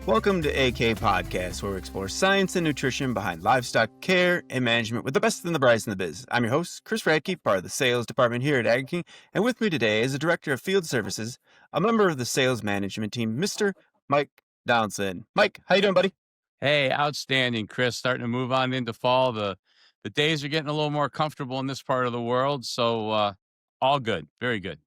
Welcome to AK Podcast, where we explore science and nutrition behind livestock care and management with the best and the brightest in the biz. I'm your host, Chris Radke, part of the sales department here at Agri-King, and with me today is the director of field services, a member of the sales management team, Mr. Mike Donaldson. Mike, how you doing, buddy? Hey, outstanding, Chris. Starting to move on into fall. The days are getting a little more comfortable in this part of the world, so all good, very good.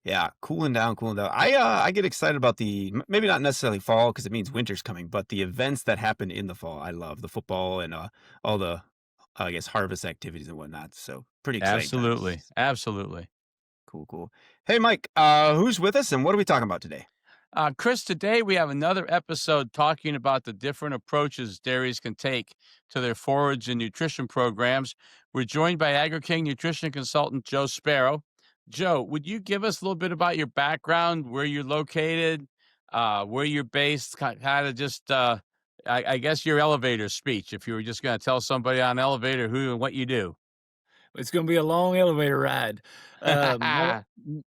Yeah, cooling down, cooling down. I get excited about maybe not necessarily fall because it means winter's coming, but the events that happen in the fall. I love the football and all the I guess harvest activities and whatnot. So pretty exciting Absolutely, times. absolutely. Cool, cool. Hey, Mike, who's with us and what are we talking about today? Chris, today we have another episode talking about the different approaches dairies can take to their forage and nutrition programs. We're joined by Agri-King nutrition consultant Joe Sparrow. Joe, would you give us a little bit about your background, where you're located, where you're based, kind of just, I guess, your elevator speech, if you were just going to tell somebody on an elevator who and what you do? It's gonna be a long elevator ride. My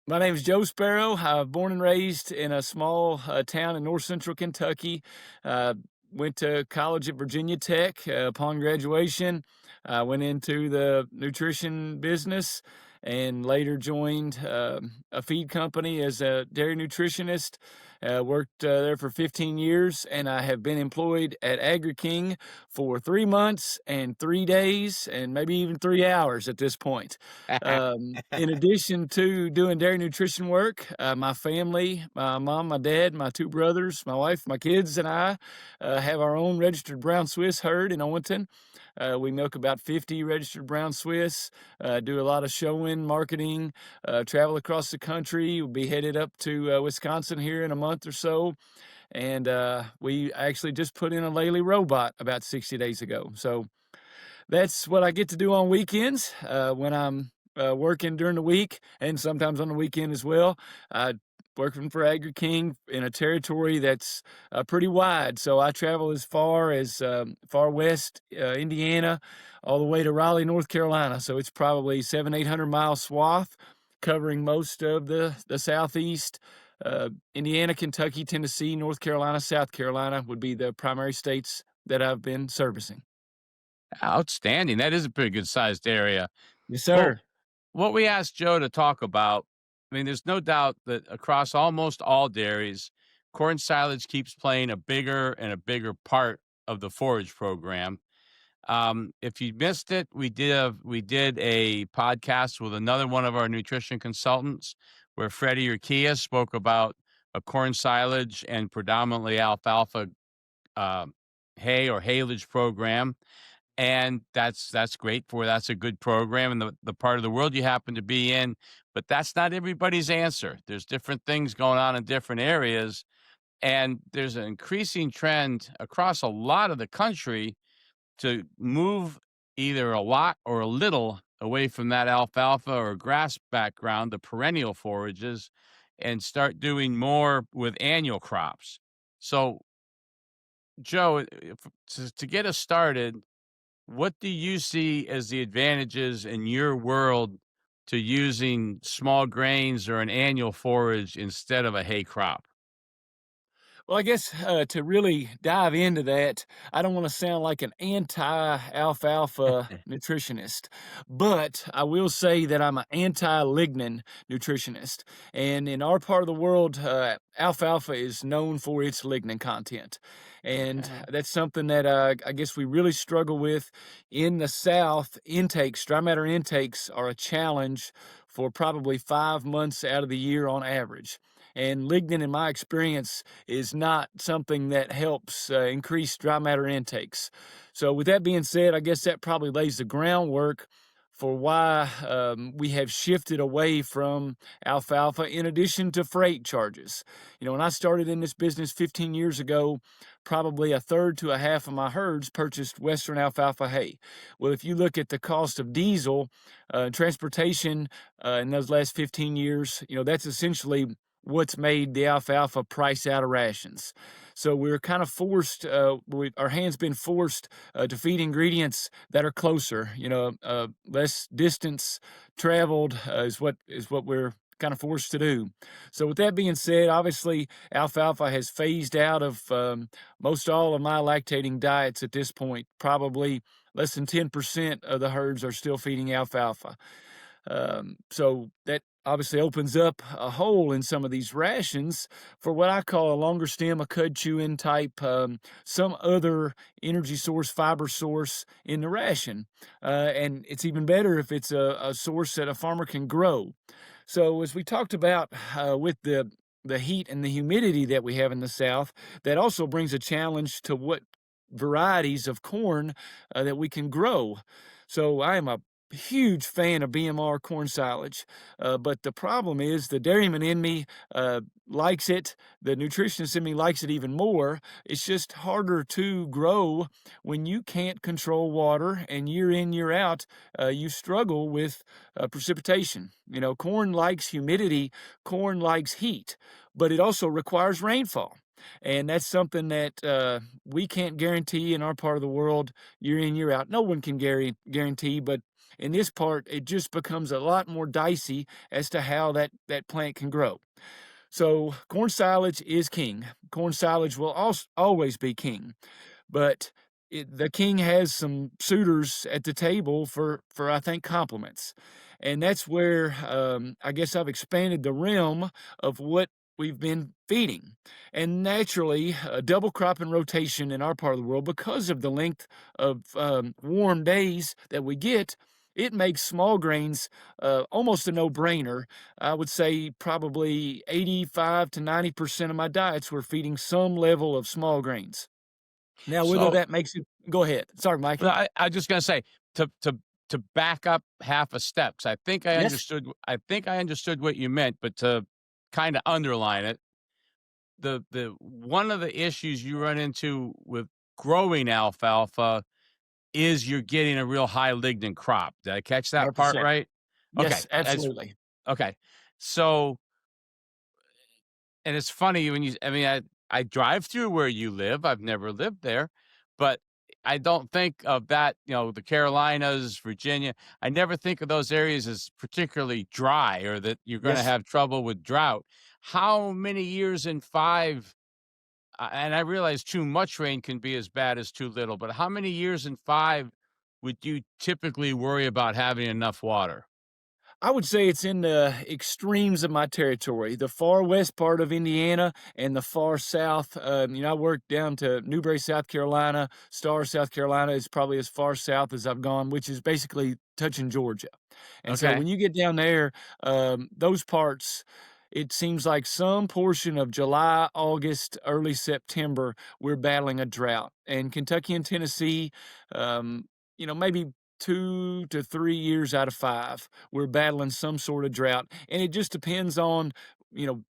name is Joe Sparrow. I was born and raised in a small town in north central Kentucky. Uh, Went to college at Virginia Tech. Upon graduation, I went into the nutrition business and later joined a feed company as a dairy nutritionist. Worked there for 15 years, and I have been employed at Agri-King for 3 months and 3 days and maybe even 3 hours at this point. In addition to doing dairy nutrition work, my family, my mom, my dad, my 2 brothers, my wife, my kids, and I have our own registered brown Swiss herd in Owenston. We milk about 50 registered brown Swiss, do a lot of showing, marketing, travel across the country. We'll be headed up to Wisconsin here in a month or so. And we actually just put in a Laley robot about 60 days ago. So that's what I get to do on weekends when I'm working during the week and sometimes on the weekend as well. Working for Agri-King in a territory that's pretty wide. So I travel as far as far west Indiana, all the way to Raleigh, North Carolina. So it's probably 800 mile swath covering most of the southeast. Indiana, Kentucky, Tennessee, North Carolina, South Carolina would be the primary states that I've been servicing. Outstanding. That is a pretty good sized area. Yes, Well, sir. what we asked Joe to talk about, I mean, there's no doubt that across almost all dairies, corn silage keeps playing a bigger and a bigger part of the forage program. If you missed it, we did a podcast with another one of our nutrition consultants where Freddie Urquia spoke about a corn silage and predominantly alfalfa uh, hay or haylage program, and that's great for that's a good program in the part of the world you happen to be in, but that's not everybody's answer. There's different things going on in different areas, and there's an increasing trend across a lot of the country to move either a lot or a little away from that alfalfa or grass background, the perennial forages, and start doing more with annual crops. So, Joe, to get us started, what do you see as the advantages in your world to using small grains or an annual forage instead of a hay crop? Well, I guess to really dive into that, I don't want to sound like an anti-alfalfa nutritionist, but I will say that I'm an anti-lignin nutritionist. And in our part of the world, alfalfa is known for its lignin content. And Okay. that's something that I guess we really struggle with in the South. Intakes, dry matter intakes are a challenge for probably 5 months out of the year on average. And lignin, in my experience, is not something that helps increase dry matter intakes. So, with that being said, I guess that probably lays the groundwork for why we have shifted away from alfalfa in addition to freight charges. You know, when I started in this business 15 years ago, probably a third to a half of my herds purchased Western alfalfa hay. Well, if you look at the cost of diesel, transportation in those last 15 years, you know, that's essentially what's made the alfalfa price out of rations. So we're kind of forced, our hands been forced to feed ingredients that are closer, you know, less distance traveled is what we're kind of forced to do. So with that being said, obviously alfalfa has phased out of most all of my lactating diets at this point. Probably less than 10% of the herds are still feeding alfalfa. So that obviously opens up a hole in some of these rations for what I call a longer stem, a cud chewing type, some other energy source, fiber source in the ration. And it's even better if it's a source that a farmer can grow. So as we talked about with the heat and the humidity that we have in the South, that also brings a challenge to what varieties of corn that we can grow. So I am a huge fan of BMR corn silage, but the problem is the dairyman in me likes it. The nutritionist in me likes it even more. It's just harder to grow when you can't control water, and year in, year out, you struggle with precipitation. You know, corn likes humidity, corn likes heat, but it also requires rainfall. And that's something that we can't guarantee in our part of the world year in, year out. No one can guarantee, but in this part, it just becomes a lot more dicey as to how that plant can grow. So corn silage is king. Corn silage will always be king, but the king has some suitors at the table for I think compliments, and that's where I guess I've expanded the realm of what we've been feeding. And naturally, a double crop and rotation in our part of the world, because of the length of warm days that we get, it makes small grains almost a no-brainer. I would say probably 85 to 90% of my diets we're feeding some level of small grains. Now, whether So that makes it, go ahead. Sorry, well, Mikey. I just gonna say to back up half a step, 'cause Yes. I think I understood what you meant, but to kinda underline it, the one of the issues you run into with growing alfalfa is you're getting a real high lignin crop. Did I catch that part 100%. right? Okay, Yes, that's absolutely. okay. So and it's funny when you I mean, I drive through where you live, I've never lived there, but I don't think of that, you know, the Carolinas, Virginia, I never think of those areas as particularly dry or that you're gonna Yes. have trouble with drought. How many years in 5 and I realize too much rain can be as bad as too little, but how many years in 5 would you typically worry about having enough water? I would say it's in the extremes of my territory, the far west part of Indiana and the far south. I work down to Newberry, South Carolina. Star, South Carolina is probably as far south as I've gone, which is basically touching Georgia. And so Okay. when you get down there, those parts, it seems like some portion of July, August, early September, we're battling a drought. And Kentucky and Tennessee, maybe 2 to 3 years out of 5, we're battling some sort of drought. And it just depends on, you know,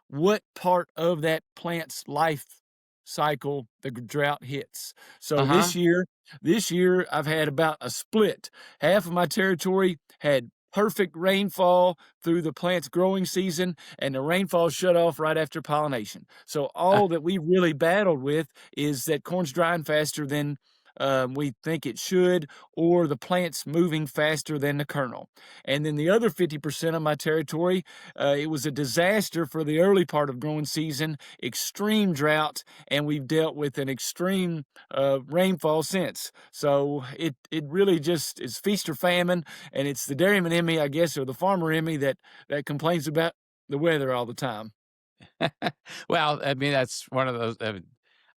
what part of that plant's life cycle the drought hits. So Uh-huh. this year I've had about a split. Half of my territory had perfect rainfall through the plant's growing season, and the rainfall shut off right after pollination. So all that we really battled with is that corn's drying faster than we think it should, or the plant's moving faster than the kernel. And then the other 50% of my territory, it was a disaster for the early part of growing season, extreme drought, and we've dealt with an extreme rainfall since. So it really just is feast or famine, and it's the dairyman in me, I guess, or the farmer in me that complains about the weather all the time. Well, I mean, that's one of those,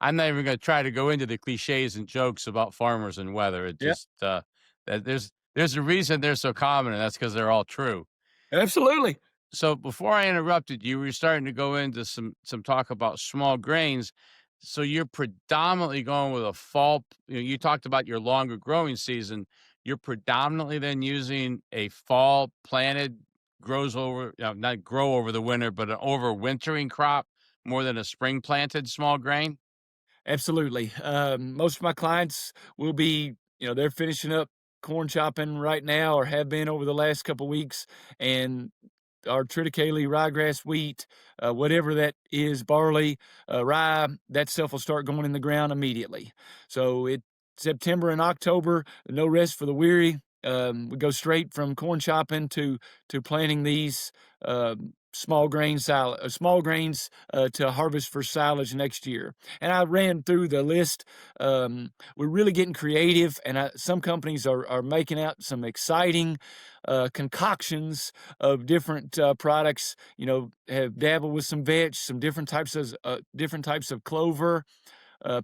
I'm not even gonna try to go into the cliches and jokes about farmers and weather. It Yeah, just, that there's a reason they're so common, and that's because 'cause they're all true. absolutely. So before I interrupted you, we were starting to go into some talk about small grains. So you're predominantly going with a fall you talked about your longer growing season. You're predominantly then using a fall planted grows over, not grow over the winter, but an overwintering crop more than a spring planted small grain? Absolutely. Most of my clients will be, they're finishing up corn chopping right now or have been over the last couple weeks, and our triticale, ryegrass, wheat, whatever that is, barley, rye, that stuff will start going in the ground immediately. So September and October, no rest for the weary. We go straight from corn chopping to planting these small grains to harvest for silage next year. And I ran through the list. We're really getting creative, and some companies are making out some exciting concoctions of different products. Have dabbled with some vetch, some different types of clover,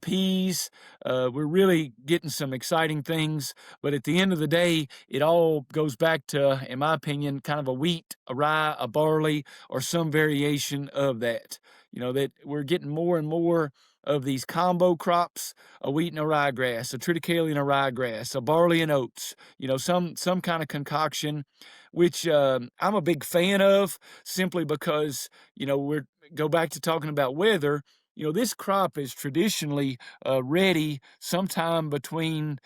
peas. We're really getting some exciting things. But at the end of the day, it all goes back to, in my opinion, kind of a wheat, a rye, a barley, or some variation of that. That we're getting more and more of these combo crops: a wheat and a ryegrass, a triticale and a ryegrass, a barley and oats. Some kind of concoction, which I'm a big fan of, simply because we're go back to talking about weather. This crop is traditionally ready sometime between,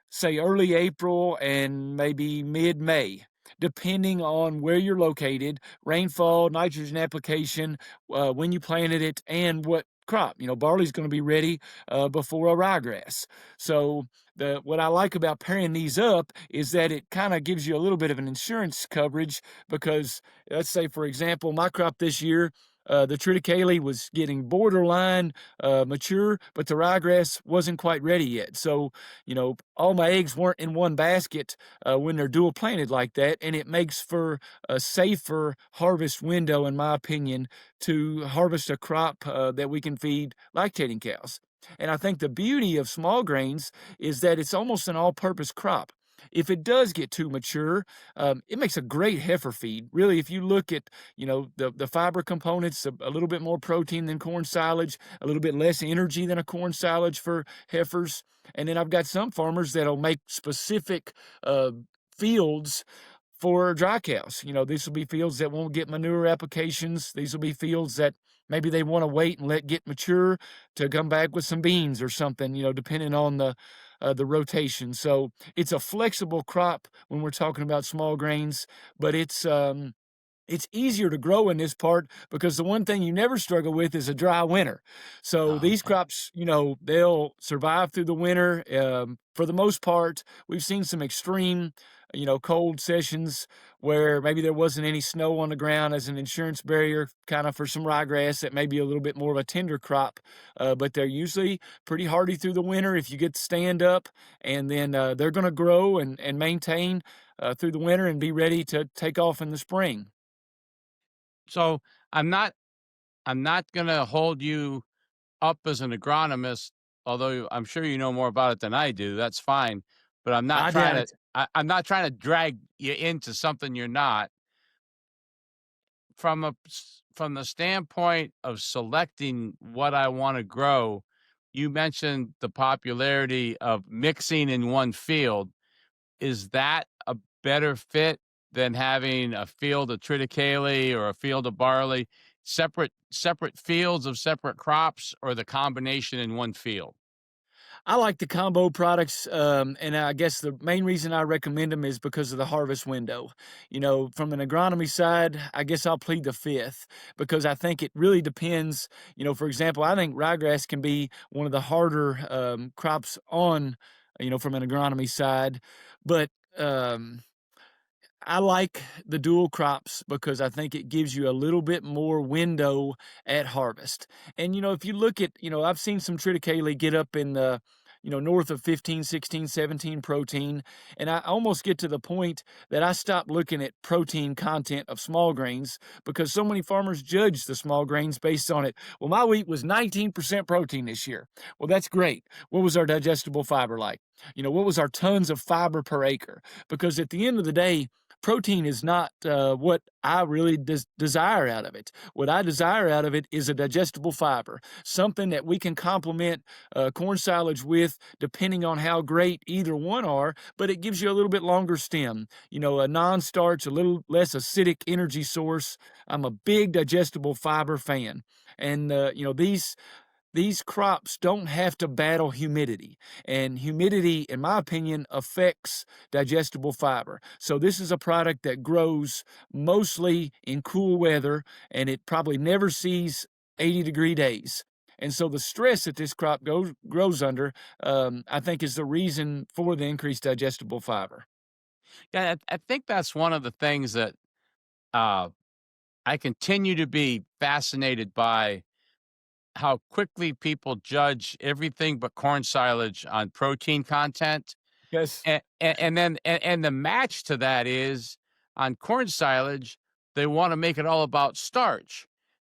say, early April and maybe mid-May, depending on where you're located, rainfall, nitrogen application, when you planted it, and what crop. Barley's going to be ready before a ryegrass. So what I like about pairing these up is that it kind of gives you a little bit of an insurance coverage, because let's say, for example, my crop this year, the triticale was getting borderline mature, but the ryegrass wasn't quite ready yet. So, all my eggs weren't in one basket when they're dual planted like that, and it makes for a safer harvest window, in my opinion, to harvest a crop that we can feed lactating cows. And I think the beauty of small grains is that it's almost an all-purpose crop. If it does get too mature, it makes a great heifer feed. Really, if you look at the fiber components, a little bit more protein than corn silage, a little bit less energy than a corn silage for heifers. And then I've got some farmers that'll make specific fields for dry cows. These will be fields that won't get manure applications. These will be fields that maybe they want to wait and let get mature to come back with some beans or something, depending on the rotation. So it's a flexible crop when we're talking about small grains, but it's easier to grow in this part, because the one thing you never struggle with is a dry winter. So Oh, these okay. crops, they'll survive through the winter. For the most part, we've seen some extreme, cold sessions where maybe there wasn't any snow on the ground as an insurance barrier, kind of for some ryegrass that may be a little bit more of a tender crop. But they're usually pretty hardy through the winter if you get to stand up, and then they're going to grow and maintain through the winter and be ready to take off in the spring. So I'm not I'm not gonna hold you up as an agronomist, although I'm sure you know more about it than I do. That's fine, but I doubt it. I'm not trying to drag you into something you're not. From the standpoint of selecting what I want to grow, you mentioned the popularity of mixing in one field. Is that a better fit than having a field of triticale or a field of barley, separate fields of separate crops, or the combination in one field? I like the combo products, and I guess the main reason I recommend them is because of the harvest window. From an agronomy side, I guess I'll plead the fifth, because I think it really depends. For example, I think ryegrass can be one of the harder crops on, from an agronomy side, but I like the dual crops because I think it gives you a little bit more window at harvest. And, if you look at, I've seen some triticale get up in the, north of 15, 16, 17 protein. And I almost get to the point that I stop looking at protein content of small grains, because so many farmers judge the small grains based on it. Well, my wheat was 19% protein this year. Well, that's great. What was our digestible fiber like? What was our tons of fiber per acre? Because at the end of the day, protein is not what I really desire out of it. What I desire out of it is a digestible fiber, something that we can complement corn silage with, depending on how great either one are, but it gives you a little bit longer stem, a non-starch, a little less acidic energy source. I'm a big digestible fiber fan. And, these crops don't have to battle humidity, and humidity, in my opinion, affects digestible fiber. So this is a product that grows mostly in cool weather, and it probably never sees 80-degree days. And so the stress that this crop grows under, I think, is the reason for the increased digestible fiber. Yeah, I think that's one of the things that uh, I continue to be fascinated by how quickly people judge everything but corn silage on protein content. Yes. And the match to that is on corn silage, they want to make it all about starch.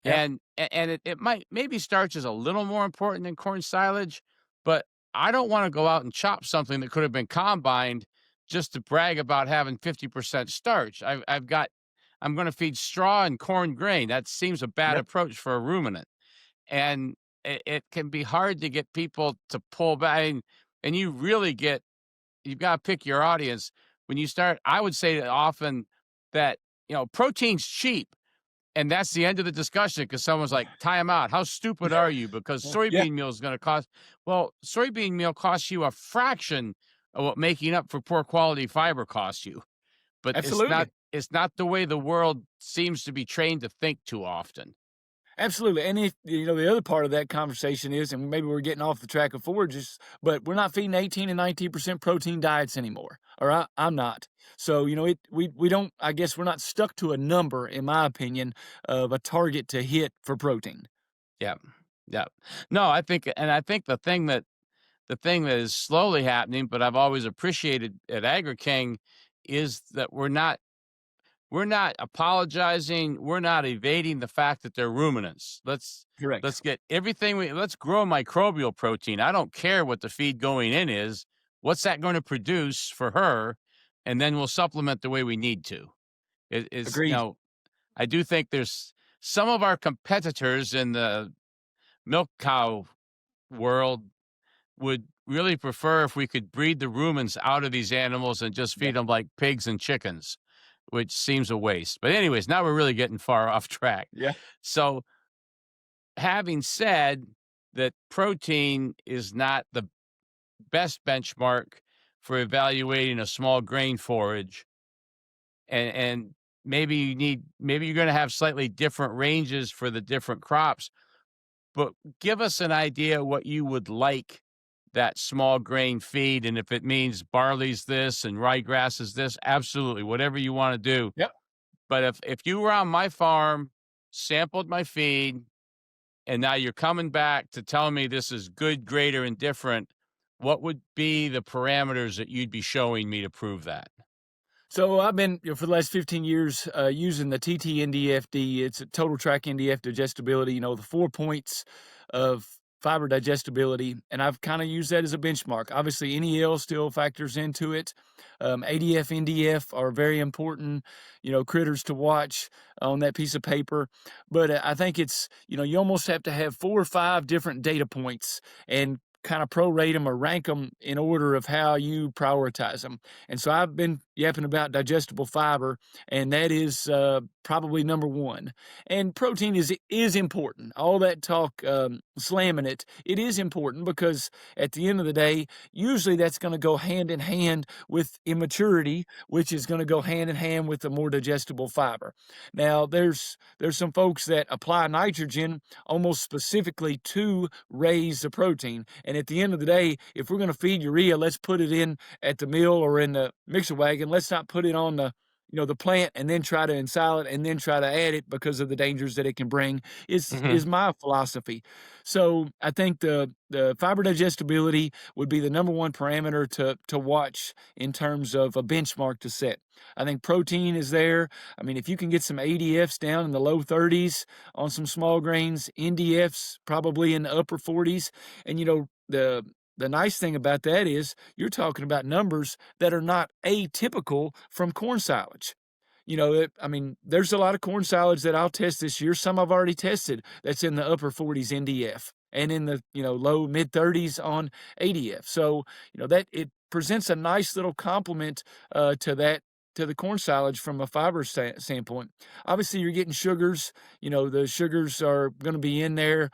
Yeah. And it might maybe starch is a little more important than corn silage, but I don't want to go out and chop something that could have been combined just to brag about having 50% starch. I'm going to feed straw and corn grain. That seems a bad Yep. approach for a ruminant. And it can be hard to get people to pull back. And you really get you've got to pick your audience. When you start, I would say that often that, protein's cheap. And that's the end of the discussion because someone's like, time out. How stupid are you? Because Yeah. soybean meal is going to cost, well, soybean meal costs you a fraction of what making up for poor quality fiber costs you. But Absolutely. it's not the way the world seems to be trained to think too often. Absolutely. And the other part of that conversation is, and maybe we're getting off the track of forages, but we're not feeding 18 and 19% protein diets anymore. Or I'm not. So, we don't, I guess we're not stuck to a number, in my opinion, of a target to hit for protein. Yeah. Yeah. No, I think the thing that is slowly happening, but I've always appreciated at Agri-King is that we're not apologizing, we're not evading the fact that they're ruminants. Correct. Let's get everything let's grow microbial protein. I don't care what the feed going in is. What's that going to produce for her? And then we'll supplement the way we need to. It is, Agreed. I do think there's some of our competitors in the milk cow world would really prefer if we could breed the rumens out of these animals and just Yeah. feed them like pigs and chickens, which seems a waste. But anyways, now we're really getting far off track. Yeah. So, having said that protein is not the best benchmark for evaluating a small grain forage, and maybe you're going to have slightly different ranges for the different crops, but give us an idea what you would like that small grain feed, and if it means barley's this and ryegrass is this, absolutely, whatever you wanna do. Yep. But if you were on my farm, sampled my feed, and now you're coming back to tell me this is good, great, or indifferent, what would be the parameters that you'd be showing me to prove that? So I've been, for the last 15 years, using the TT-NDFD. It's a total track NDF digestibility, the 4 points of fiber digestibility. And I've kind of used that as a benchmark. Obviously, NEL still factors into it. ADF, NDF are very important, critters to watch on that piece of paper. But I think it's, you almost have to have 4 or 5 different data points and kind of prorate them or rank them in order of how you prioritize them. And so I've been yapping about digestible fiber, and that is probably number one. And protein is important. All that talk slamming it is important because at the end of the day, usually that's going to go hand in hand with immaturity, which is going to go hand in hand with the more digestible fiber. Now, there's some folks that apply nitrogen almost specifically to raise the protein. And at the end of the day, if we're going to feed urea, let's put it in at the mill or in the mixer wagon. Let's not put it on the plant and then try to ensile it and then try to add it because of the dangers that it can bring is Mhm. my philosophy. So I think the fiber digestibility would be the number one parameter to watch in terms of a benchmark to set. I think protein is there. I mean, if you can get some ADFs down in the low 30s on some small grains, NDFs probably in the upper 40s, and the nice thing about that is you're talking about numbers that are not atypical from corn silage. I mean, there's a lot of corn silage that I'll test this year. Some I've already tested that's in the upper 40s NDF and in the, low mid 30s on ADF. So, that it presents a nice little complement to the corn silage from a fiber standpoint. Obviously, you're getting sugars. The sugars are going to be in there.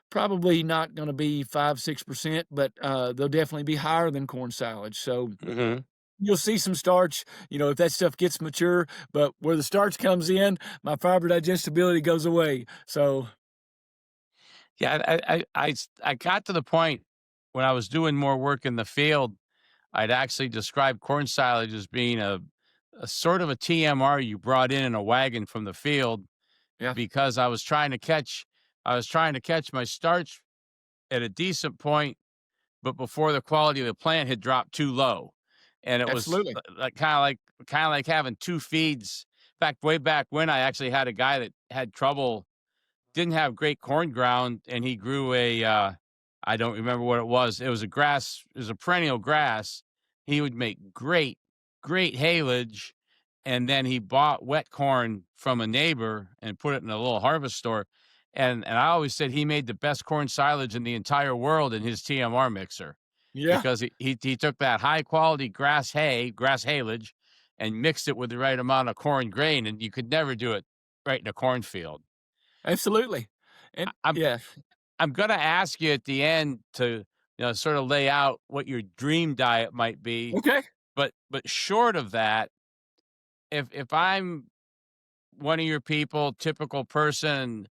Probably not going to be 5-6%, but they'll definitely be higher than corn silage. So Mhm. you'll see some starch, if that stuff gets mature, but where the starch comes in, my fiber digestibility goes away. So Yeah, I got to the point when I was doing more work in the field, I'd actually describe corn silage as being a sort of a TMR you brought in a wagon from the field Yeah, because I was trying to catch my starch at a decent point, but before the quality of the plant had dropped too low. And it was absolutely. like kind of like having two feeds. In fact, way back when I actually had a guy that had trouble, didn't have great corn ground, and he grew I don't remember what it was. It was a grass, it was a perennial grass. He would make great haylage, and then he bought wet corn from a neighbor and put it in a little harvest store. And I always said he made the best corn silage in the entire world in his TMR mixer Yeah, because he took that high quality grass haylage, and mixed it with the right amount of corn grain, and you could never do it right in a cornfield. absolutely. And I'm yeah, I'm gonna ask you at the end to, sort of lay out what your dream diet might be, okay. but short of that, if I'm one of your people, typical person,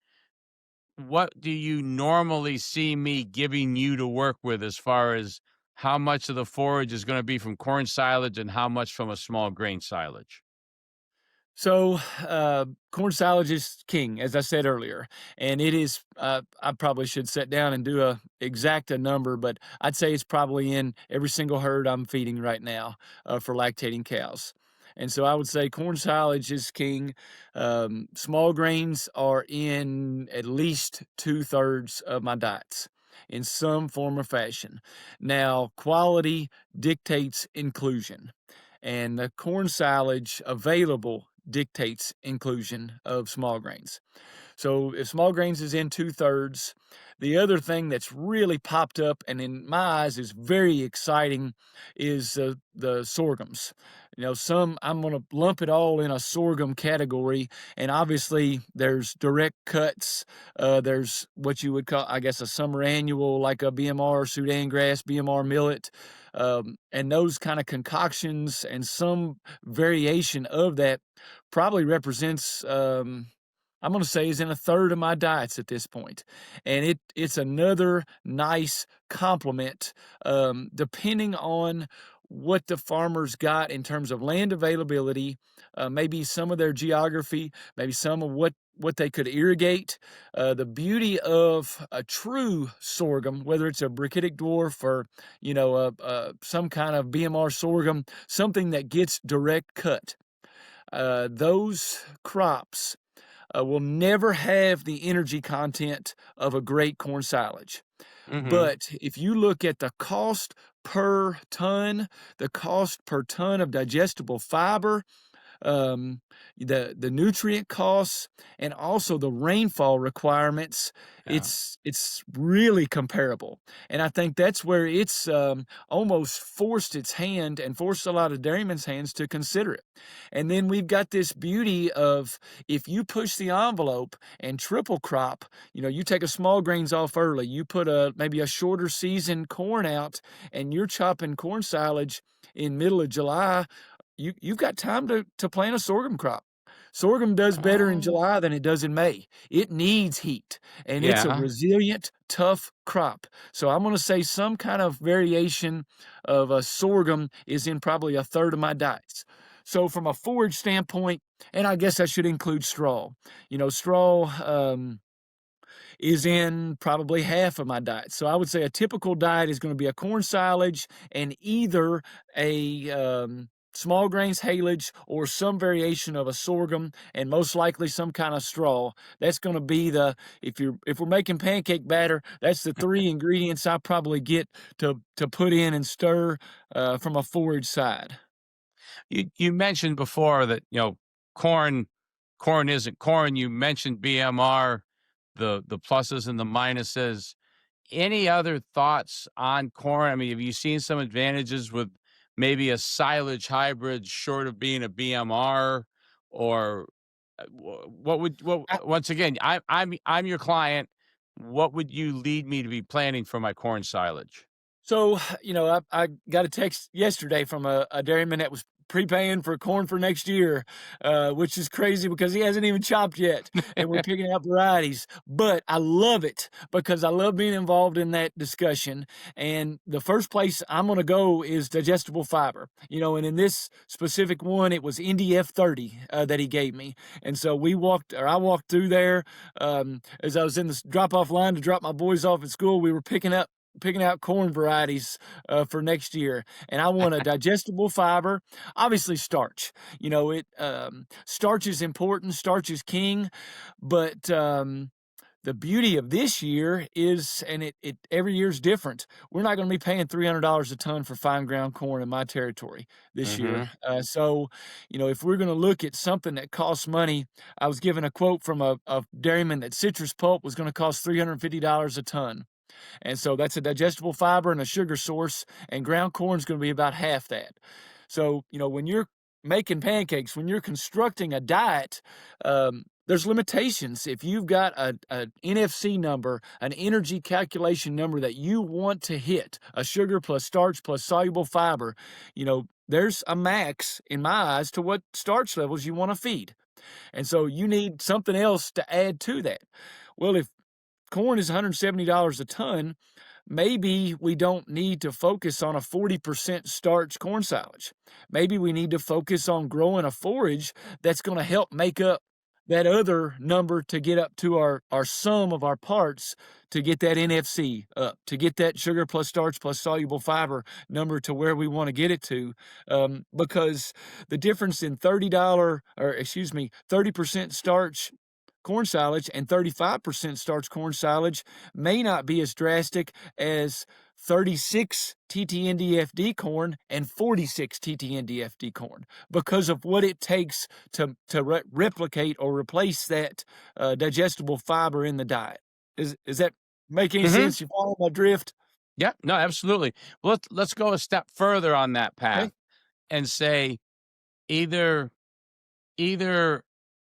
what do you normally see me giving you to work with as far as how much of the forage is gonna be from corn silage and how much from a small grain silage? So, corn silage is king, as I said earlier, and it is. I probably should sit down and do a number, but I'd say it's probably in every single herd I'm feeding right now for lactating cows. And so I would say corn silage is king. Small grains are in at least 2/3 of my diets in some form or fashion. Now, quality dictates inclusion, and the corn silage available dictates inclusion of small grains. So if small grains is in 2/3, the other thing that's really popped up and in my eyes is very exciting is the sorghums. Some I'm going to lump it all in a sorghum category, and obviously there's direct cuts. There's what you would call, I guess, a summer annual like a BMR Sudan grass, BMR millet, and those kind of concoctions and some variation of that probably represents I'm going to say is in a third of my diets at this point, and it's another nice complement, depending on what the farmers got in terms of land availability, maybe some of their geography, maybe some of what they could irrigate. The beauty of a true sorghum, whether it's a brachytic dwarf or some kind of BMR sorghum, something that gets direct cut. Those crops will never have the energy content of a great corn silage. Mhm. But if you look at the cost per ton of digestible fiber, um, the nutrient costs, and also the rainfall requirements, Yeah. it's really comparable. And I think that's where it's almost forced its hand and forced a lot of dairymen's hands to consider it. And then we've got this beauty of if you push the envelope and triple crop, you take a small grains off early, you put maybe a shorter season corn out, and you're chopping corn silage in middle of July, you've got time to plant a sorghum crop. Sorghum does better in Oh. July than it does in May. It needs heat, and it's a Yeah. resilient, tough crop. So I'm going to say some kind of variation of a sorghum is in probably a third of my diets. So from a forage standpoint, and I guess I should include straw. Straw is in probably half of my diet. So I would say a typical diet is going to be a corn silage and either a small grains haylage or some variation of a sorghum, and most likely some kind of straw. That's going to be if we're making pancake batter, that's the three ingredients I probably get to put in and stir from a forage side. You mentioned before that, corn corn isn't corn. You mentioned BMR, the pluses and the minuses. Any other thoughts on corn? I mean, have you seen some advantages with maybe a silage hybrid short of being a BMR? Or what would once again, I'm your client. What would you lead me to be planning for my corn silage? So, I got a text yesterday from a dairyman that was prepaying for corn for next year, which is crazy because he hasn't even chopped yet, and we're picking out varieties. But I love it because I love being involved in that discussion. And the first place I'm going to go is digestible fiber. And in this specific one, it was NDF 30 that he gave me. And so I walked through there as I was in the drop-off line to drop my boys off at school. We were picking out corn varieties for next year, and I want a digestible fiber. Obviously, starch. Starch is important. Starch is king, but the beauty of this year is, and it every year is different. We're not going to be paying $300 a ton for fine ground corn in my territory this year. So, if we're going to look at something that costs money, I was given a quote from a dairyman that citrus pulp was going to cost $350 a ton. And so that's a digestible fiber and a sugar source, and ground corn is going to be about half that. So, when you're making pancakes, when you're constructing a diet, there's limitations. If you've got an NFC number, an energy calculation number that you want to hit, a sugar plus starch plus soluble fiber, there's a max in my eyes to what starch levels you want to feed. And so you need something else to add to that. Well, if corn is $170 a ton, maybe we don't need to focus on a 40% starch corn silage. Maybe we need to focus on growing a forage that's going to help make up that other number to get up to our sum of our parts, to get that NFC up, to get that sugar plus starch plus soluble fiber number to where we want to get it to. Because the difference in 30% starch corn silage and 35% starch corn silage may not be as drastic as 36 TTNDFD corn and 46 TTNDFD corn because of what it takes to replicate or replace that digestible fiber in the diet. Is that make any sense? You follow my drift? Yeah, no, absolutely. Well, let's go a step further on that path Okay. and say either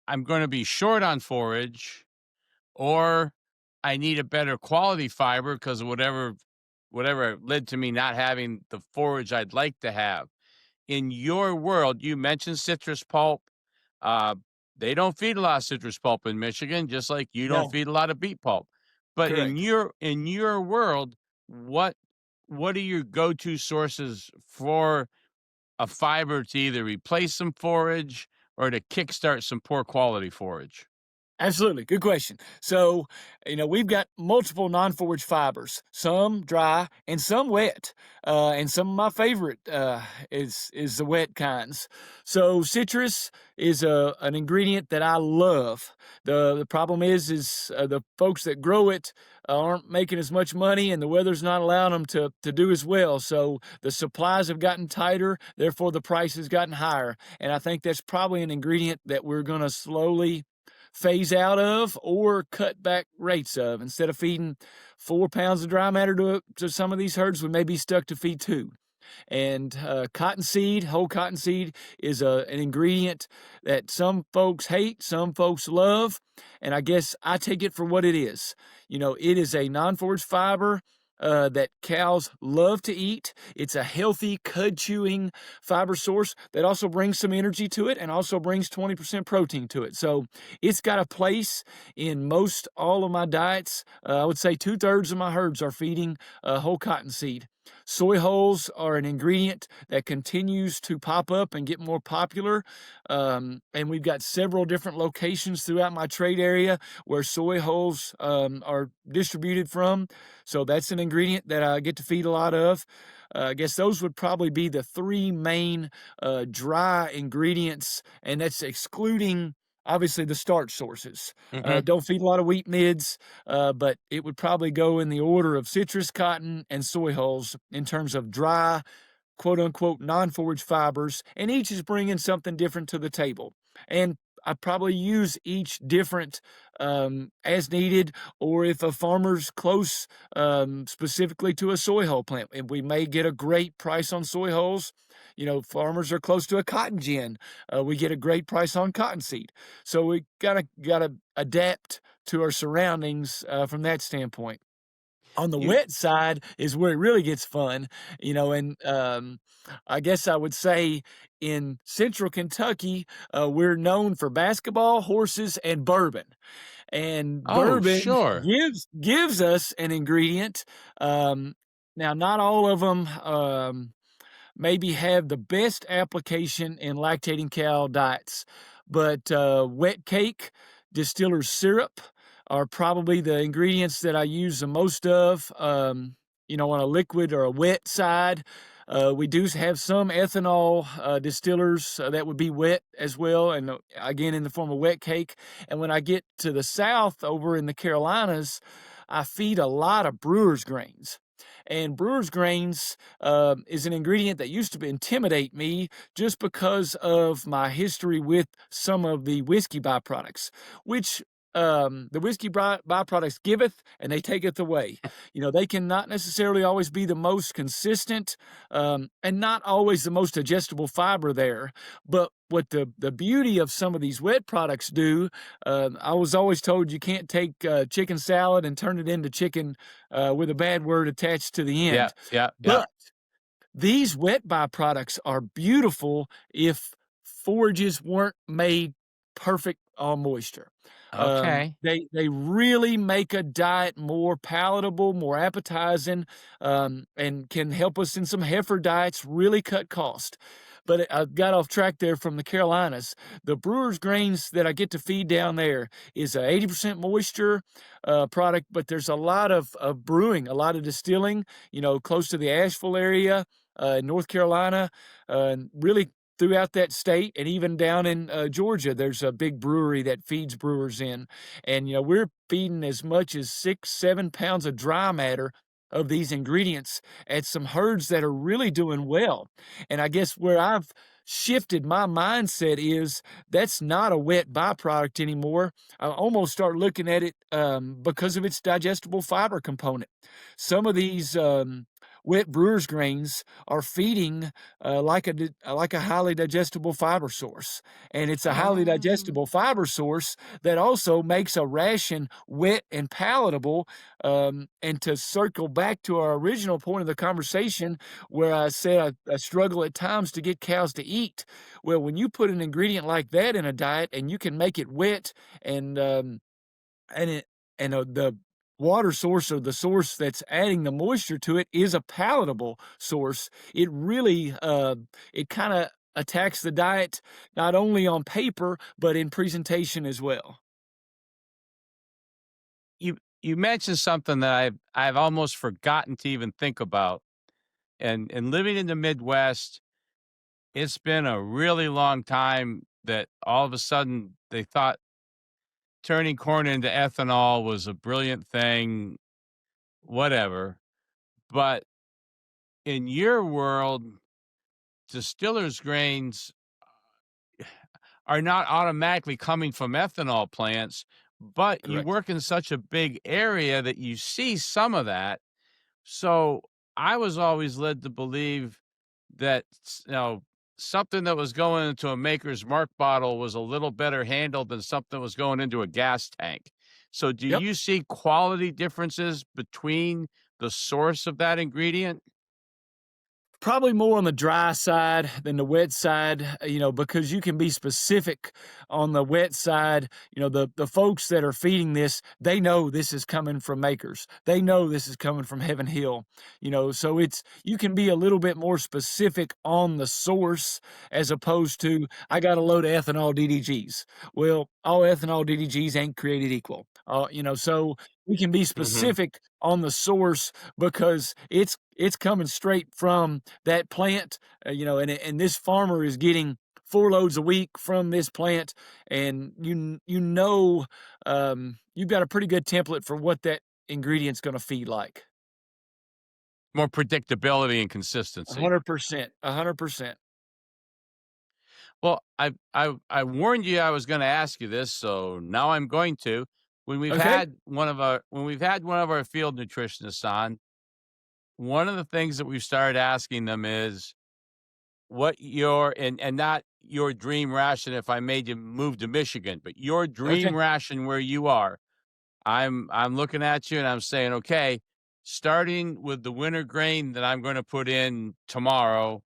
I'm going to be short on forage, or I need a better quality fiber because of whatever led to me not having the forage I'd like to have. In your world, you mentioned citrus pulp. Uh, they don't feed a lot of citrus pulp in Michigan, just like you don't No, feed a lot of beet pulp. But in correct. your world, what are your go-to sources for a fiber to either replace some forage or to kickstart some poor quality forage? Absolutely. Good question. So, we've got multiple non-forage fibers, some dry and some wet. And some of my favorite is the wet kinds. So citrus is an ingredient that I love. The problem is the folks that grow it aren't making as much money, and the weather's not allowing them to do as well. So the supplies have gotten tighter, therefore the price has gotten higher. And I think that's probably an ingredient that we're going to slowly phase out of or cut back rates of. Instead of feeding 4 pounds of dry matter to some of these herds, we may be stuck to feed 2. And cottonseed, whole cottonseed, is an ingredient that some folks hate, some folks love, and I guess I take it for what it is. It is a non-forage fiber that cows love to eat. It's a healthy, cud-chewing fiber source that also brings some energy to it and also brings 20% protein to it. So it's got a place in most all of my diets. I would say 2/3 of my herds are feeding whole cottonseed. Soy hulls are an ingredient that continues to pop up and get more popular. And we've got several different locations throughout my trade area where soy hulls are distributed from. So that's an ingredient that I get to feed a lot of. I guess those would probably be the 3 main dry ingredients, and that's excluding obviously the starch sources. Mhm. Don't feed a lot of wheat mids, but it would probably go in the order of citrus, cotton, and soy hulls in terms of dry, quote unquote, non-forage fibers, and each is bringing something different to the table. And I probably use each different as needed, or if a farmer's close specifically to a soy hull plant, and we may get a great price on soy hulls. Farmers are close to a cotton gin. We get a great price on cottonseed. So we gotta adapt to our surroundings from that standpoint. On the You wet side is where it really gets fun, and, I guess I would say in Central Kentucky, we're known for basketball, horses, and bourbon, and Oh, bourbon sure. gives us an ingredient, now not all of them. Maybe have the best application in lactating cow diets. But wet cake, distiller's syrup are probably the ingredients that I use the most of, on a liquid or a wet side. We do have some ethanol distillers that would be wet as well, and again in the form of wet cake. And when I get to the south over in the Carolinas, I feed a lot of brewer's grains. And brewer's grains is an ingredient that used to intimidate me just because of my history with some of the whiskey byproducts, which the whiskey byproducts giveth and they taketh away. They cannot necessarily always be the most consistent and not always the most digestible fiber there. But what the beauty of some of these wet products do, I was always told you can't take chicken salad and turn it into chicken with a bad word attached to the Yeah, end. yeah, yeah. But these wet byproducts are beautiful if forages weren't made perfect on moisture. Okay. They really make a diet more palatable, more appetizing, and can help us in some heifer diets, really cut cost. But I got off track there from the Carolinas. The brewer's grains that I get to feed down there is a 80% moisture product, but there's a lot of brewing, a lot of distilling, close to the Asheville area, in North Carolina, and really throughout that state, and even down in Georgia, there's a big brewery that feeds brewers in. And, we're feeding as much as 6-7 pounds of dry matter of these ingredients at some herds that are really doing well. And I guess where I've shifted my mindset is that's not a wet byproduct anymore. I almost start looking at it because of its digestible fiber component. Some of these wet brewer's grains are feeding like a highly digestible fiber source, and it's a highly Um, digestible fiber source that also makes a ration wet and palatable. And to circle back to our original point of the conversation, where I said I struggle at times to get cows to eat. Well, when you put an ingredient like that in a diet and you can make it wet and and it the water source or the source that's adding the moisture to it is a palatable source, it really it kind of attacks the diet not only on paper but in presentation as well. you mentioned something that I've almost forgotten to even think about. And living in the Midwest, it's been a really long time that all of a sudden they thought turning corn into ethanol was a brilliant thing, whatever. But in your world, distillers' grains are not automatically coming from ethanol plants, but you Correct. work in such a big area that you see some of that. So I was always led to believe that something that was going into a Maker's Mark bottle was a little better handled than something that was going into a gas tank. So do Yep. you see quality differences between the source of that ingredient? Probably more on the dry side than the wet side, because you can be specific on the wet side. The folks that are feeding this, they know this is coming from Makers. They know this is coming from Heaven Hill. So you can be a little bit more specific on the source as opposed to I got a load of ethanol DDGs. Well, all ethanol DDGs ain't created equal. So we can be Hmm. specific on the source because it's coming straight from that plant, and this farmer is getting 4 loads a week from this plant, and you've got a pretty good template for what that ingredient's going to feed like. More predictability and A consistency. 100%, 100%. Well, I warned you I was going to ask you this, so now I'm going to. Okay, When we've had one of our field nutritionists on, one of the things that we've started asking them is what your and not your dream ration if I made you move to Michigan, but your dream okay. ration where you are. I'm looking at you and I'm saying, okay, starting with the winter grain that I'm going to put in tomorrow,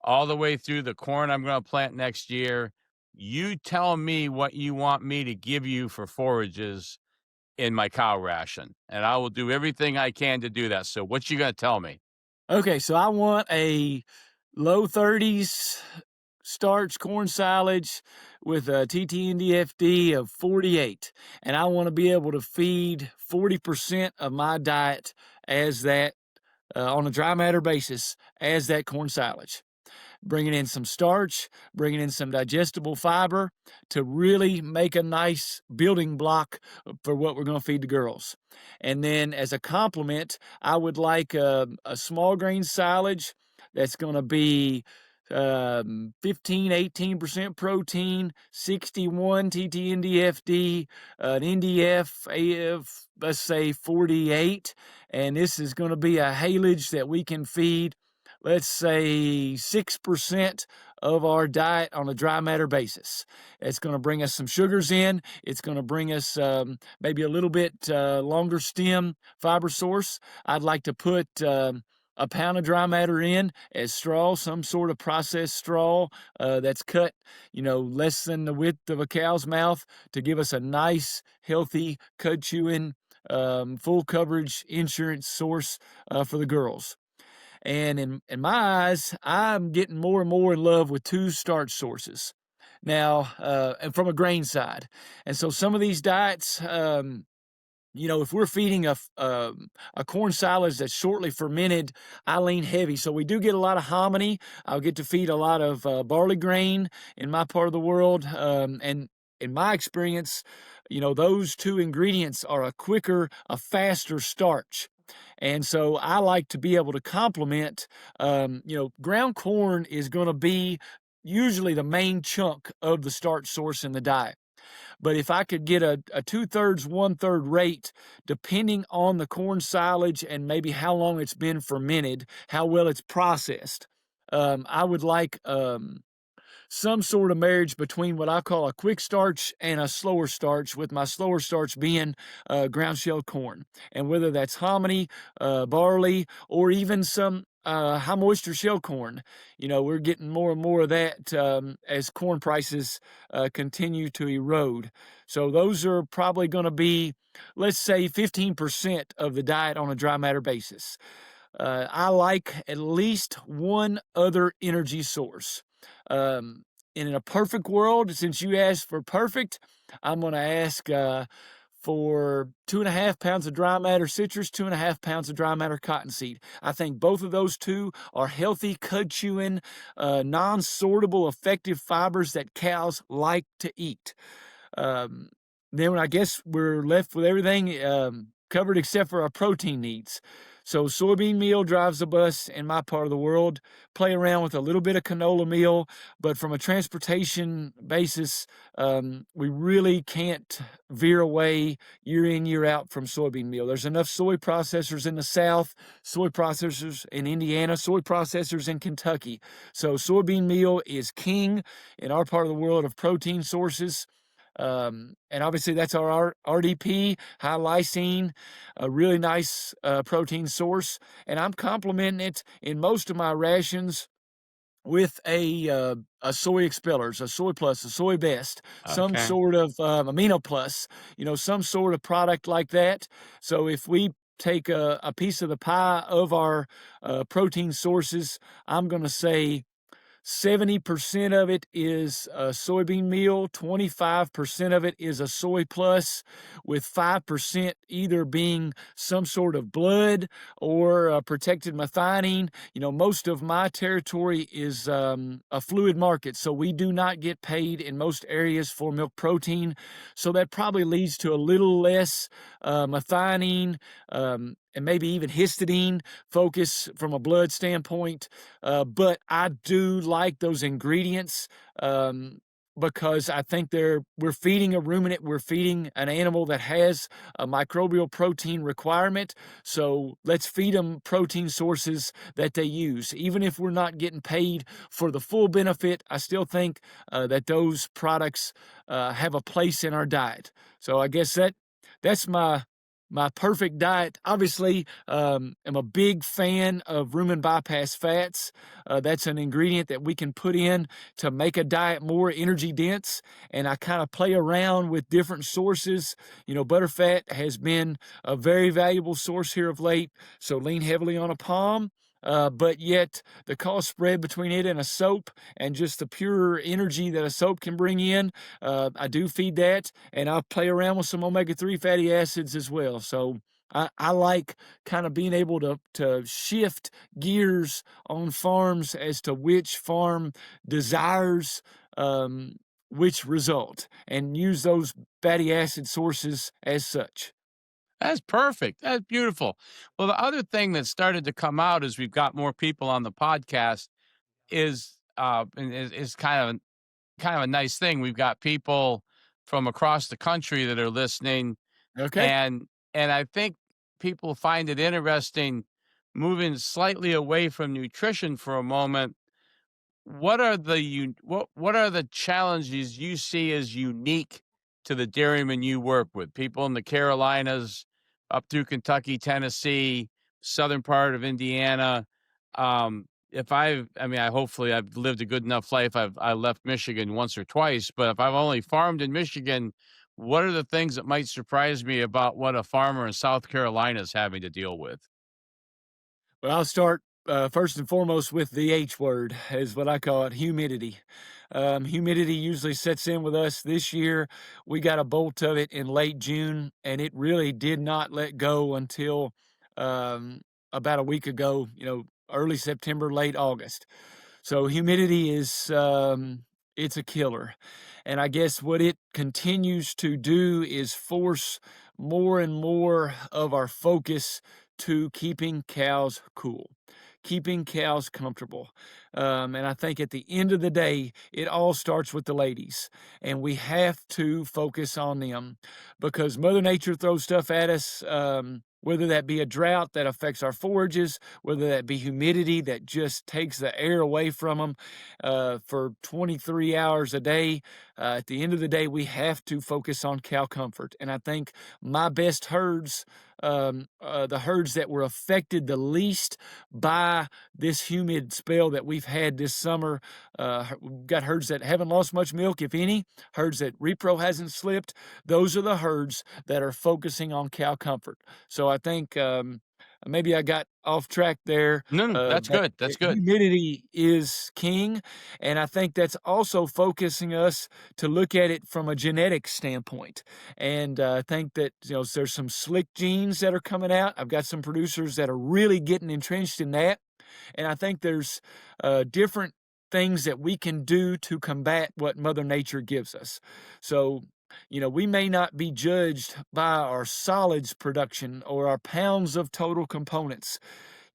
all the way through the corn I'm going to plant next year. You tell me what you want me to give you for forages in my cow ration, and I will do everything I can to do that. So what you going to tell me? Okay, so I want a low 30s starch corn silage with a TTNDFD of 48, and I want to be able to feed 40% of my diet as that on a dry matter basis as that corn silage, bringing in some starch, bringing in some digestible fiber to really make a nice building block for what we're going to feed the girls. And then as a complement, I would like a small grain silage that's going to be 18% protein, 61 TTNDFD, an NDF of, let's say, 48. And this is going to be a haylage that we can feed, let's say, 6% of our diet on a dry matter basis. It's going to bring us some sugars in. It's going to bring us maybe a little bit longer stem fiber source. I'd like to put a pound of dry matter in as straw, some sort of processed straw that's cut, less than the width of a cow's mouth to give us a nice, healthy, cud chewing, full coverage insurance source for the girls. And in my eyes, I'm getting more and more in love with two starch sources now, and from a grain side. And so some of these diets, if we're feeding a corn silage that's shortly fermented, I lean heavy. So we do get a lot of hominy. I'll get to feed a lot of barley grain in my part of the world. And in my experience, those two ingredients are a faster starch. And so I like to be able to complement, ground corn is going to be usually the main chunk of the starch source in the diet. But if I could get a 2/3, 1/3 rate, depending on the corn silage and maybe how long it's been fermented, how well it's processed, I would like some sort of marriage between what I call a quick starch and a slower starch, with my slower starch being ground shelled corn. And whether that's hominy, barley, or even some high moisture shell corn, we're getting more and more of that as corn prices continue to erode. So those are probably going to be, let's say, 15% of the diet on a dry matter basis. I like at least one other energy source. In a perfect world, since you asked for perfect, I'm going to ask for 2.5 pounds of dry matter citrus, 2.5 pounds of dry matter cottonseed. I think both of those two are healthy, cud chewing, non-sortable, effective fibers that cows like to eat. Then I guess we're left with everything covered except for our protein needs. So soybean meal drives the bus in my part of the world. Play around with a little bit of canola meal, but from a transportation basis, we really can't veer away year in, year out from soybean meal. There's enough soy processors in the South, soy processors in Indiana, soy processors in Kentucky. So soybean meal is king in our part of the world of protein sources. And obviously that's our RDP, high lysine, a really nice protein source. And I'm complementing it in most of my rations with a soy expellers, a soy plus, a soy best, some Okay. sort of amino plus, some sort of product like that. So if we take a piece of the pie of our protein sources, I'm going to say 70% of it is a soybean meal, 25% of it is a soy plus, with 5% either being some sort of blood or protected methionine. Most of my territory is a fluid market, so we do not get paid in most areas for milk protein. So that probably leads to a little less methionine, and maybe even histidine focus from a blood standpoint. But I do like those ingredients because I think we're feeding a ruminant, we're feeding an animal that has a microbial protein requirement. So let's feed them protein sources that they use. Even if we're not getting paid for the full benefit, I still think that those products have a place in our diet. So I guess that's my my perfect diet, obviously, am a big fan of rumen bypass fats. That's an ingredient that we can put in to make a diet more energy dense. And I kind of play around with different sources. Butterfat has been a very valuable source here of late. So lean heavily on a palm. But yet the cost spread between it and a soap and just the pure energy that a soap can bring in, I do feed that, and I play around with some omega-3 fatty acids as well. So I like kind of being able to shift gears on farms as to which farm desires which result, and use those fatty acid sources as such. That's perfect. That's beautiful. Well, the other thing that started to come out as we've got more people on the podcast is kind of a nice thing. We've got people from across the country that are listening, Okay. and I think people find it interesting moving slightly away from nutrition for a moment. What are the challenges you see as unique to the dairymen you work with? People in the Carolinas, up through Kentucky, Tennessee, southern part of Indiana. I hopefully I've lived a good enough life. I left Michigan once or twice, but if I've only farmed in Michigan, what are the things that might surprise me about what a farmer in South Carolina is having to deal with? Well, I'll start first and foremost with the H word, is what I call it, humidity. Humidity usually sets in with us. This year, we got a bolt of it in late June, and it really did not let go until um, about a week ago, early September, late August. So humidity is it's a killer. And I guess what it continues to do is force more and more of our focus to keeping cows cool, keeping cows comfortable. And I think at the end of the day, it all starts with the ladies, and we have to focus on them because Mother Nature throws stuff at us. Whether that be a drought that affects our forages, whether that be humidity that just takes the air away from them for 23 hours a day. At the end of the day, we have to focus on cow comfort. And I think my best herds, the herds that were affected the least by this humid spell that we've had this summer, we've got herds that haven't lost much milk, if any, herds that repro hasn't slipped. Those are the herds that are focusing on cow comfort. So I think maybe I got off track there. No, no, that's But good. That's good. humidity is king, and I think that's also focusing us to look at it from a genetic standpoint. And I think that there's some slick genes that are coming out. I've got some producers that are really getting entrenched in that, and I think there's different things that we can do to combat what Mother Nature gives us. So we may not be judged by our solids production or our pounds of total components.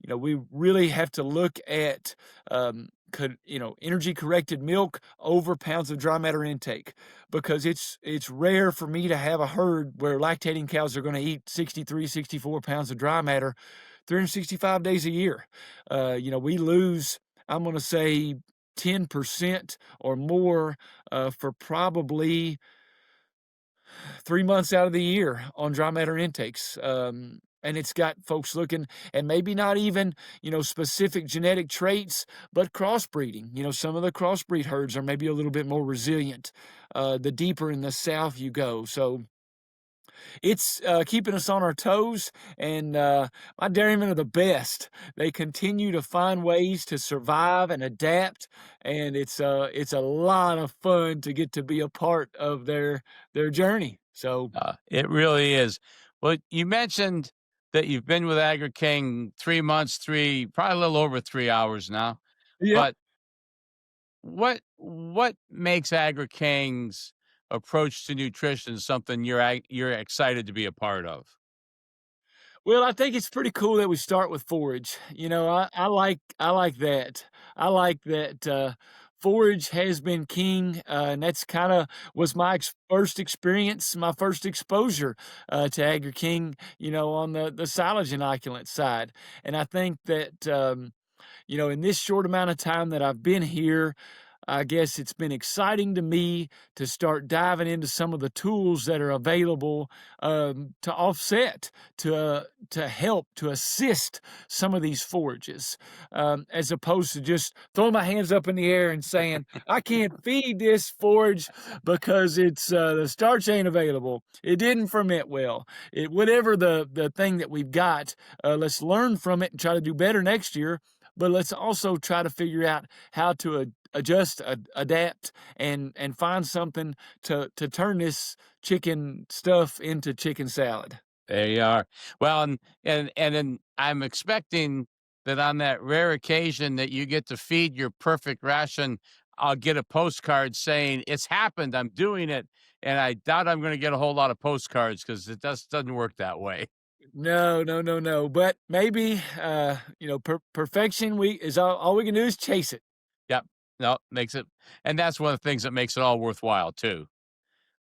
We really have to look at, energy corrected milk over pounds of dry matter intake, because it's rare for me to have a herd where lactating cows are going to eat 63, 64 pounds of dry matter 365 days a year. We lose, I'm going to say, 10% or more for probably 3 months out of the year on dry matter intakes. And it's got folks looking, and maybe not even, specific genetic traits, but crossbreeding. Some of the crossbreed herds are maybe a little bit more resilient the deeper in the south you go. So it's keeping us on our toes, and my dairymen are the best. They continue to find ways to survive and adapt, and it's a lot of fun to get to be a part of their journey. So It really is. Well, you mentioned that you've been with Agri-King 3 months, probably a little over 3 hours now. yeah. But what makes Agri-King's approach to nutrition something you're excited to be a part of? Well, I think it's pretty cool that we start with forage. I like that. I like that forage has been king, and that's kind of was my first experience, my first exposure to Agri-King. On the silage inoculant side, and I think that in this short amount of time that I've been here, I guess it's been exciting to me to start diving into some of the tools that are available to offset, to help, to assist some of these forages, as opposed to just throwing my hands up in the air and saying, I can't feed this forage because it's the starch ain't available. It didn't ferment well. Whatever the thing that we've got, let's learn from it and try to do better next year. But let's also try to figure out how to adjust, adapt, and find something to turn this chicken stuff into chicken salad. There you are. Well, and then I'm expecting that on that rare occasion that you get to feed your perfect ration, I'll get a postcard saying, "It's happened, I'm doing it." And I doubt I'm gonna get a whole lot of postcards because it just doesn't work that way. No, no, no, no. But maybe, perfection. All we can do is chase it. Yep. No, makes it, and that's one of the things that makes it all worthwhile too.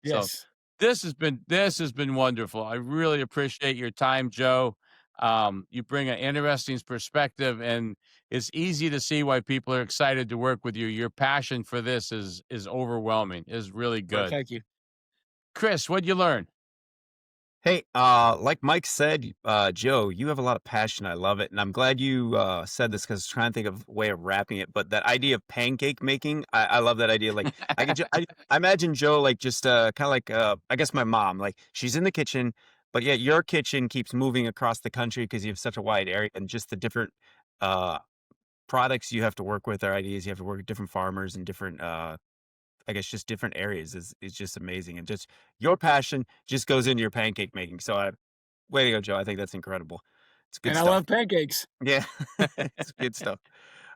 So Yes. this has been wonderful. I really appreciate your time, Joe. You bring an interesting perspective, and it's easy to see why people are excited to work with you. Your passion for this is overwhelming. Is really Well, good. thank you. Chris, what'd you learn? Hey, like Mike said, Joe, you have a lot of passion. I love it, and I'm glad you said this because I was trying to think of a way of wrapping it. But that idea of pancake making, I love that idea. Like, I imagine Joe like just kind of like I guess my mom, like she's in the kitchen, but yet your kitchen keeps moving across the country because you have such a wide area and just the different uh products you have to work with or ideas you have to work with different farmers and different I guess just different areas is just amazing, and just your passion just goes into your pancake making. So, way to go, Joe. I think that's incredible. It's good And I stuff. love pancakes. Yeah, it's good stuff.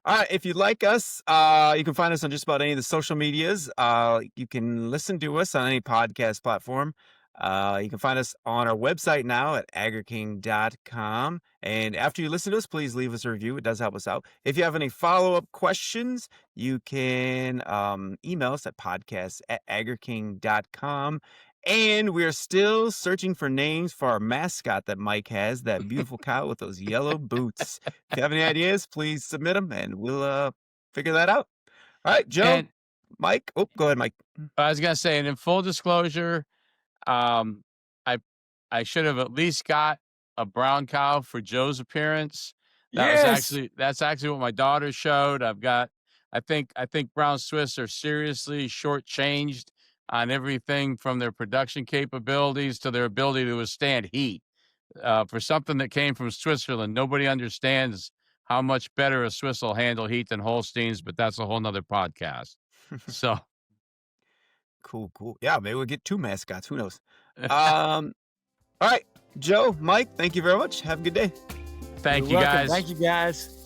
All right, if you'd like us, you can find us on just about any of the social medias. You can listen to us on any podcast platform. You can find us on our website now at agriking.com. And after you listen to us, please leave us a review. It does help us out. If you have any follow-up questions, you can email us at podcast@agriking.com. And we're still searching for names for our mascot that Mike has, that beautiful cow with those yellow boots. If you have any ideas, please submit them and we'll figure that out. All right, Joe, And Mike. Oh, go ahead, Mike. I was gonna say, and in full disclosure, Um, I I should have at least got a brown cow for Joe's appearance. Yes. That's actually what my daughter showed. I think brown Swiss are seriously shortchanged on everything from their production capabilities to their ability to withstand heat. For something that came from Switzerland, nobody understands how much better a Swiss will handle heat than Holsteins, but that's a whole nother podcast. So, Cool, cool. Yeah, maybe we'll get two mascots. Who knows? All right, Joe, Mike, thank you very much. Have a good day. You're thank you welcome. guys. Thank you, guys.